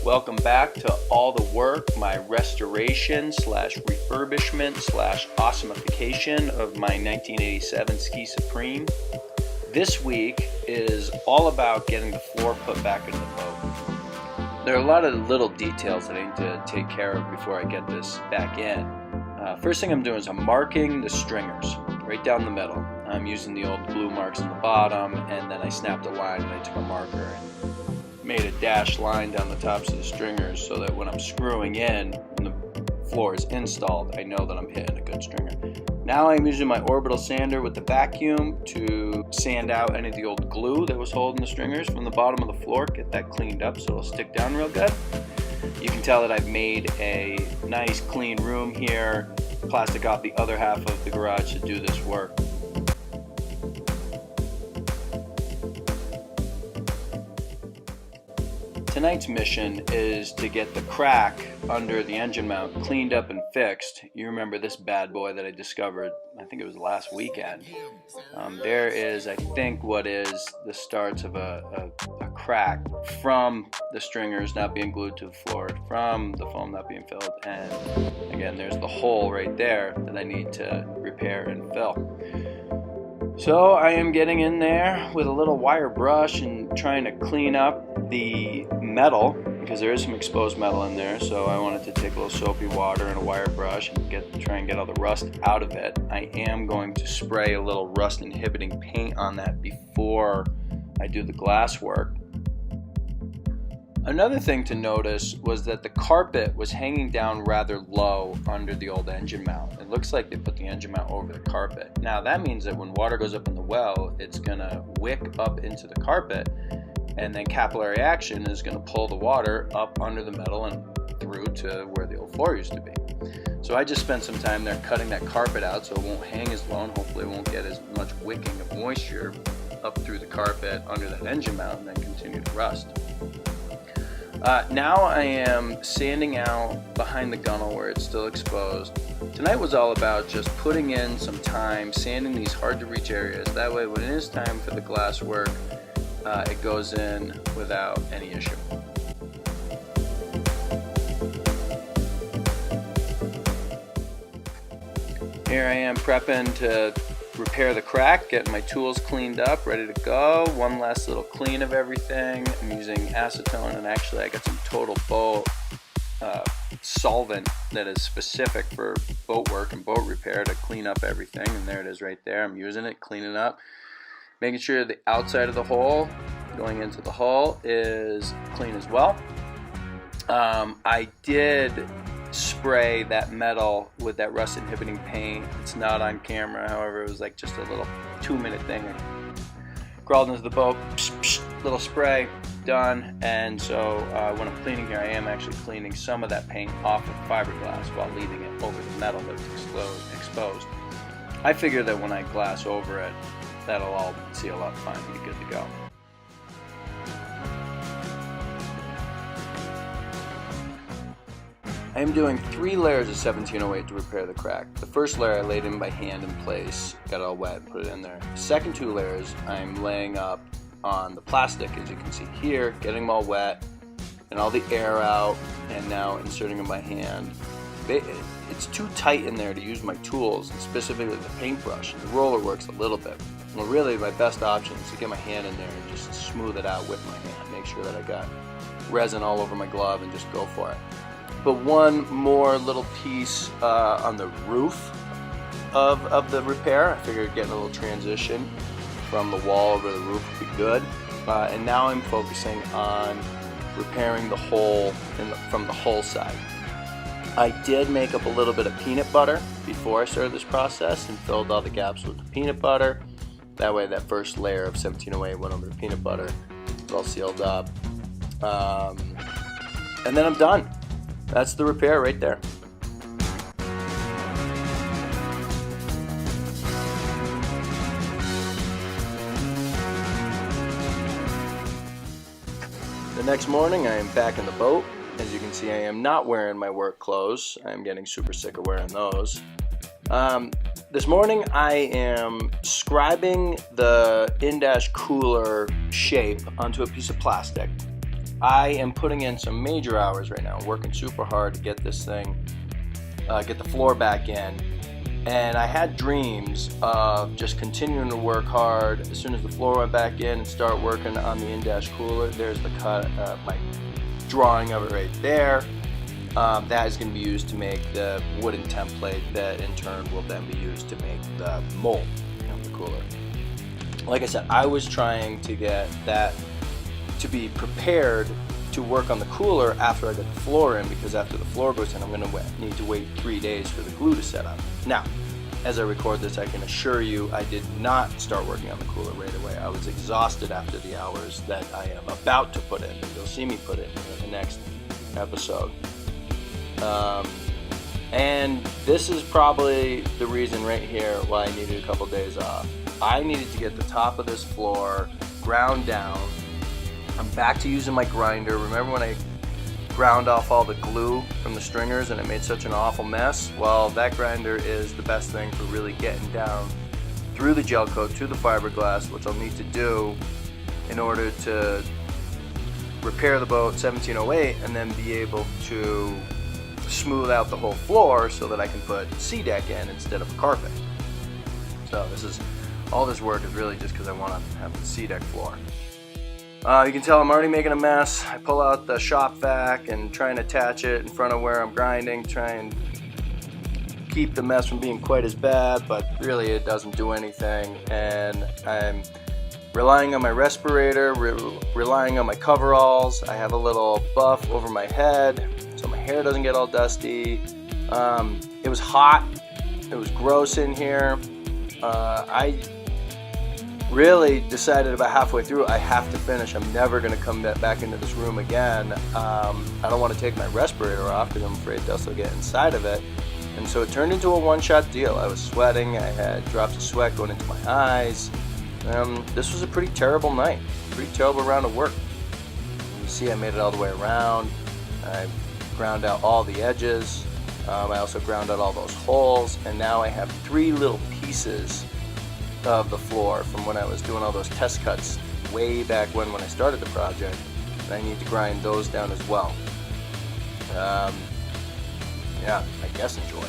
Welcome back to All the Work, my restoration slash refurbishment slash awesomeification of my 1987 Ski Supreme. This week is all about getting the floor put back into the boat. There are a lot of little details that I need to take care of before I get this back in. First thing I'm doing is I'm marking the stringers right down the middle. I'm using the old glue marks on the bottom, and then I snapped a line and I took a marker and made a dashed line down the tops of the stringers so that when I'm screwing in, when the floor is installed, I know that I'm hitting a good stringer. Now I'm using my orbital sander with the vacuum to sand out any of the old glue that was holding the stringers from the bottom of the floor, get that cleaned up so it'll stick down real good. You can tell that I've made a nice clean room here, plastic off the other half of the garage to do this work. Tonight's mission is to get the crack under the engine mount cleaned up and fixed. You remember this bad boy that I discovered, I think it was last weekend. There is, I think, what is the starts of a crack from the stringers not being glued to the floor, from the foam not being filled, and again, there's the hole right there that I need to repair and fill. So I am getting in there with a little wire brush and trying to clean up the metal, because there is some exposed metal in there, so I wanted to take a little soapy water and a wire brush and try and get all the rust out of it. I am going to spray a little rust inhibiting paint on that before I do the glass work. Another thing to notice was that the carpet was hanging down rather low under the old engine mount. It looks like they put the engine mount over the carpet. Now that means that when water goes up in the well, it's going to wick up into the carpet, and then capillary action is going to pull the water up under the metal and through to where the old floor used to be. So I just spent some time there cutting that carpet out so it won't hang as low, and hopefully it won't get as much wicking of moisture up through the carpet under that engine mount and then continue to rust. Now I am sanding out behind the gunnel where it's still exposed. Tonight was all about just putting in some time, sanding these hard to reach areas. That way when it is time for the glass work, it goes in without any issue. Here I am prepping to repair the crack, getting my tools cleaned up, ready to go. One last little clean of everything. I'm using acetone, and actually I got some Total Boat solvent that is specific for boat work and boat repair to clean up everything, and there it is right there. I'm using it, cleaning up, making sure the outside of the hole going into the hull is clean as well. I did spray that metal with that rust inhibiting paint. It's not on camera, however, it was like just a little 2-minute thing. I crawled into the boat, little spray, done. And so when I'm cleaning here, I am actually cleaning some of that paint off of fiberglass while leaving it over the metal that's exposed. I figure that when I glass over it, that'll all seal up fine and be good to go. I am doing 3 layers of 1708 to repair the crack. The first layer I laid in by hand in place, got it all wet, put it in there. The second 2 layers I'm laying up on the plastic, as you can see here, getting them all wet and all the air out, and now inserting them by hand. It's too tight in there to use my tools, and specifically the paintbrush, and the roller works a little bit. Well, really my best option is to get my hand in there and just smooth it out with my hand, make sure that I got resin all over my glove and just go for it. But one more little piece on the roof of the repair. I figured getting a little transition from the wall over the roof would be good. And now I'm focusing on repairing the hole from the hull side. I did make up a little bit of peanut butter before I started this process and filled all the gaps with the peanut butter. That way that first layer of 1708 went over the peanut butter. It's all sealed up. And then I'm done. That's the repair right there. The next morning I am back in the boat. As you can see, I am not wearing my work clothes. I am getting super sick of wearing those. This morning I am scribing the in-dash cooler shape onto a piece of plastic. I am putting in some major hours right now, working super hard to get this thing, get the floor back in. And I had dreams of just continuing to work hard. As soon as the floor went back in and start working on the in-dash cooler, there's the cut, my drawing of it right there. That is going to be used to make the wooden template that in turn will then be used to make the mold of the cooler. Like I said, I was trying to get that to be prepared to work on the cooler after I get the floor in, because after the floor goes in, I'm going to need to wait 3 days for the glue to set up. Now, as I record this, I can assure you I did not start working on the cooler right away. I was exhausted after the hours that I am about to put in. You'll see me put it in the next episode. And this is probably the reason right here why I needed a couple days off. I needed to get the top of this floor ground down. I'm back to using my grinder. Remember when I ground off all the glue from the stringers and it made such an awful mess? Well, that grinder is the best thing for really getting down through the gel coat to the fiberglass, which I'll need to do in order to repair the boat 1708 and then be able to smooth out the whole floor so that I can put C-deck in instead of a carpet. So all this work is really just because I want to have the C-deck floor. You can tell I'm already making a mess. I pull out the shop vac and try and attach it in front of where I'm grinding, try and keep the mess from being quite as bad, but really it doesn't do anything. And I'm relying on my respirator, relying on my coveralls. I have a little buff over my head so my hair doesn't get all dusty. It was hot. It was gross in here. I really decided about halfway through I have to finish. I'm never going to come back into this room again. I don't want to take my respirator off because I'm afraid dust will get inside of it. And so it turned into a one-shot deal. I was sweating. I had drops of sweat going into my eyes. This was a pretty terrible night. Pretty terrible round of work. You see I made it all the way around. I ground out all the edges. I also ground out all those holes. And now I have 3 little pieces of the floor from when I was doing all those test cuts way back when I started the project, and I need to grind those down as well. Yeah, I guess enjoy.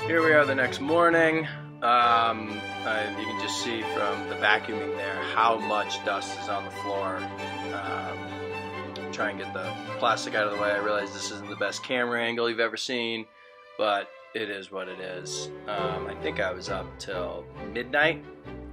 Here we are the next morning. You can just see from the vacuuming there how much dust is on the floor. Try and get the plastic out of the way. I realize this isn't the best camera angle you've ever seen, but it is what it is. I think I was up till midnight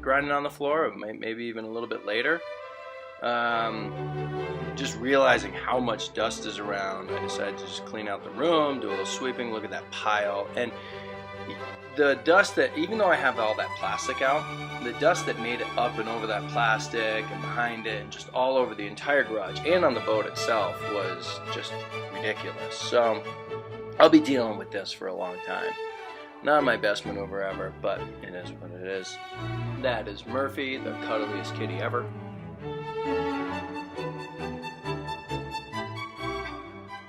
grinding on the floor, or maybe even a little bit later. Just realizing how much dust is around, I decided to just clean out the room, do a little sweeping, look at that pile. And the dust that, even though I have all that plastic out, the dust that made it up and over that plastic and behind it and just all over the entire garage and on the boat itself was just ridiculous. So I'll be dealing with this for a long time. Not my best maneuver ever, but it is what it is. That is Murphy, the cuddliest kitty ever.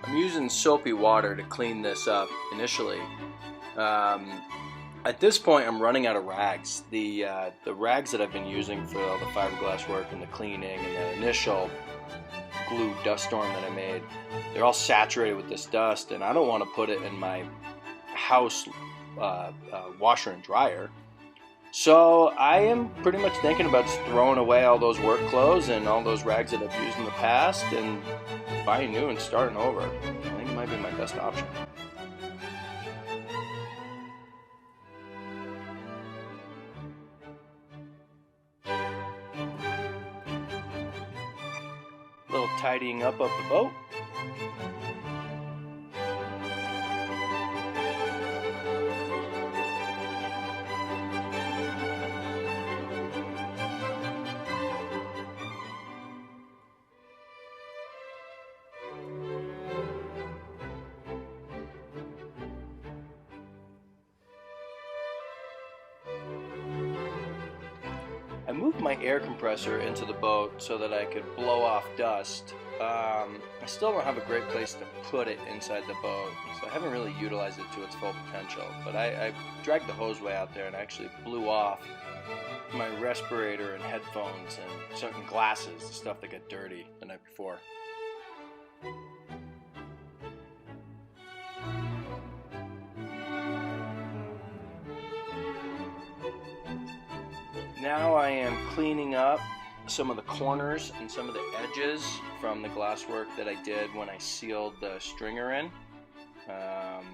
I'm using soapy water to clean this up initially. At this point, I'm running out of rags. The rags that I've been using for all the fiberglass work and the cleaning and the initial glue dust storm that I made, they're all saturated with this dust, and I don't want to put it in my house washer and dryer. So I am pretty much thinking about just throwing away all those work clothes and all those rags that I've used in the past and buying new and starting over. I think it might be my best option. Little tidying up of the boat. I moved my air compressor into the boat so that I could blow off dust. I still don't have a great place to put it inside the boat, so I haven't really utilized it to its full potential. But I dragged the hoseway out there and actually blew off my respirator and headphones and certain glasses, the stuff that got dirty the night before. Now I am cleaning up some of the corners and some of the edges from the glasswork that I did when I sealed the stringer in. And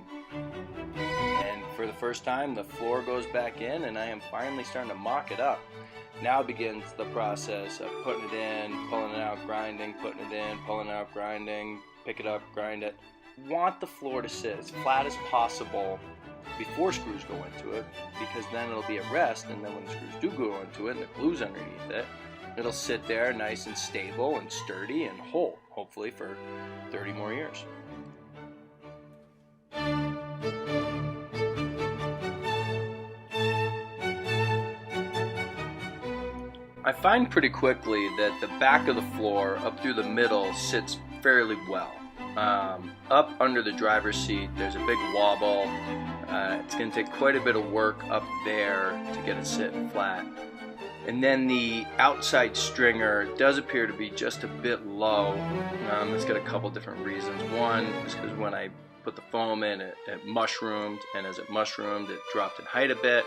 for the first time, the floor goes back in, and I am finally starting to mock it up. Now begins the process of putting it in, pulling it out, grinding, putting it in, pulling it out, grinding, pick it up, grind it. Want the floor to sit as flat as possible before screws go into it, because then it'll be at rest, and then when the screws do go into it and the glue's underneath it, it'll sit there nice and stable and sturdy and whole, hopefully for 30 more years. I find pretty quickly that the back of the floor up through the middle sits fairly well. Up under the driver's seat there's a big wobble. It's going to take quite a bit of work up there to get it sitting flat. And then the outside stringer does appear to be just a bit low. It's got a couple different reasons. One is because when I put the foam in, it mushroomed, and as it mushroomed, it dropped in height a bit.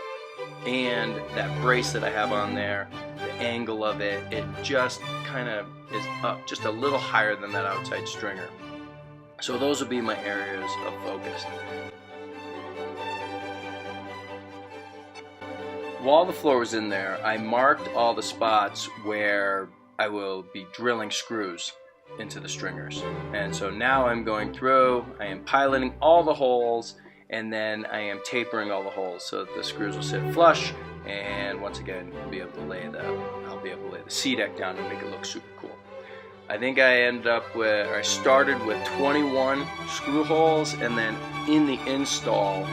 And that brace that I have on there, the angle of it, it just kind of is up just a little higher than that outside stringer. So those would be my areas of focus. While the floor was in there, I marked all the spots where I will be drilling screws into the stringers. And so now I'm going through, I am piloting all the holes, and then I am tapering all the holes so that the screws will sit flush, and once again I'll be able to lay the sea deck down and make it look super cool. I think I started with 21 screw holes, and then in the install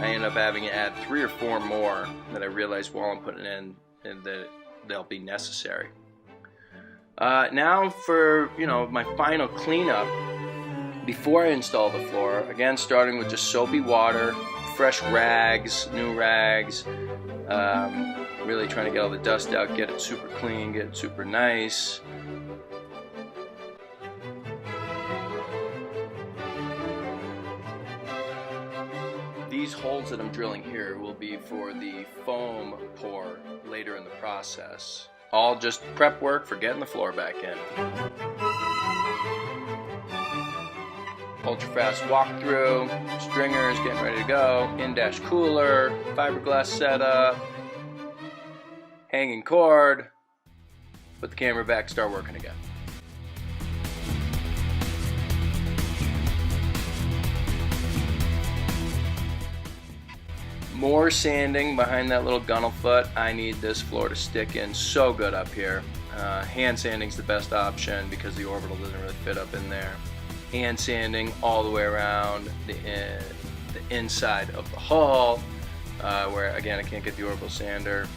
I ended up having to add 3 or 4 more that I realized while I'm putting it in and that they'll be necessary. Now for my final cleanup before I install the floor, again starting with just soapy water, fresh rags, new rags, really trying to get all the dust out, get it super clean, get it super nice. These holes that I'm drilling here will be for the foam pour later in the process. All just prep work for getting the floor back in. Ultra fast walkthrough, stringers getting ready to go, in-dash cooler, fiberglass setup, hanging cord, put the camera back, start working again. More sanding behind that little gunnel foot. I need this floor to stick in so good up here. Hand sanding's the best option because the orbital doesn't really fit up in there. Hand sanding all the way around the inside of the hull, where again I can't get the orbital sander.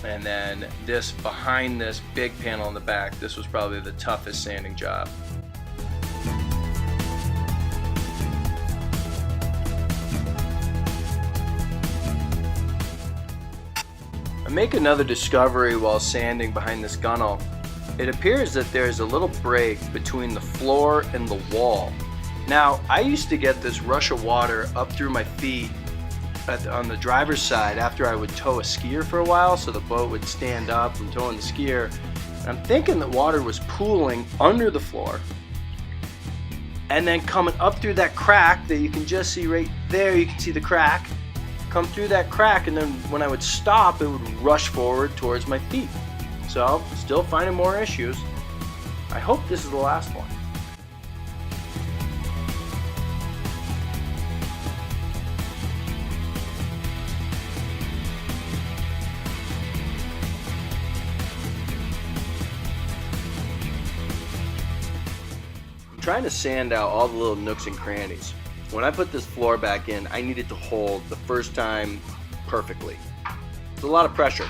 And then this behind this big panel in the back, this was probably the toughest sanding job. I make another discovery while sanding behind this gunnel. It appears that there's a little break between the floor and the wall. Now, I used to get this rush of water up through my feet on the driver's side after I would tow a skier for a while, so the boat would stand up and towing the skier. And I'm thinking that water was pooling under the floor and then coming up through that crack that you can just see right there. You can see the crack come through that crack, and then when I would stop, it would rush forward towards my feet. So, still finding more issues. I hope this is the last one. I'm trying to sand out all the little nooks and crannies. When I put this floor back in, I need it to hold the first time perfectly. It's a lot of pressure.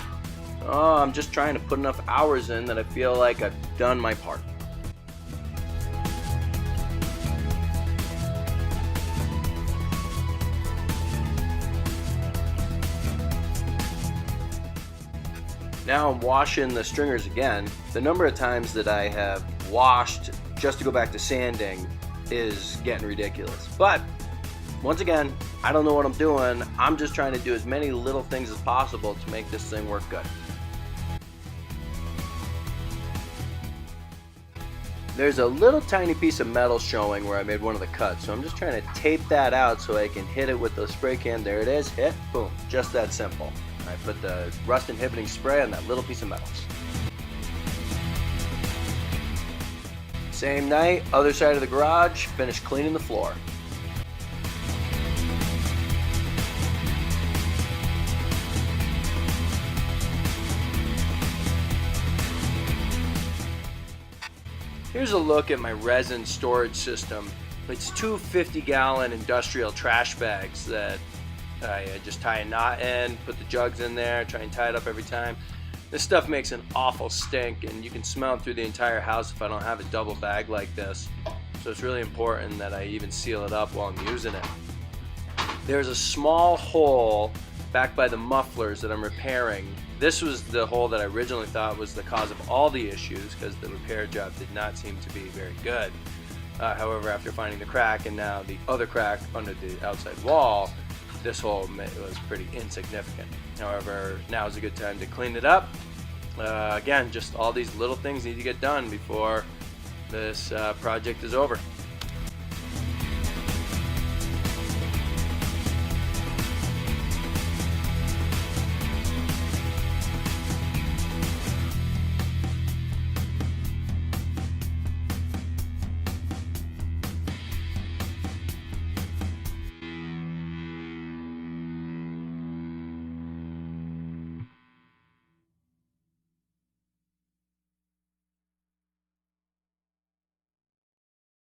Oh, I'm just trying to put enough hours in that I feel like I've done my part. Now I'm washing the stringers again. The number of times that I have washed just to go back to sanding is getting ridiculous. But once again, I don't know what I'm doing. I'm just trying to do as many little things as possible to make this thing work good. There's a little tiny piece of metal showing where I made one of the cuts, so I'm just trying to tape that out so I can hit it with the spray can. There it is, hit, boom, just that simple. I put the rust inhibiting spray on that little piece of metal. Same night, other side of the garage, finished cleaning the floor. Here's a look at my resin storage system. It's two 50-gallon industrial trash bags that I just tie a knot in, put the jugs in there, try and tie it up every time. This stuff makes an awful stink, and you can smell it through the entire house if I don't have a double bag like this. So it's really important that I even seal it up while I'm using it. There's a small hole back by the mufflers that I'm repairing. This was the hole that I originally thought was the cause of all the issues, because the repair job did not seem to be very good. However, after finding the crack and now the other crack under the outside wall, this hole was pretty insignificant. However, now is a good time to clean it up. Again, just all these little things need to get done before this project is over.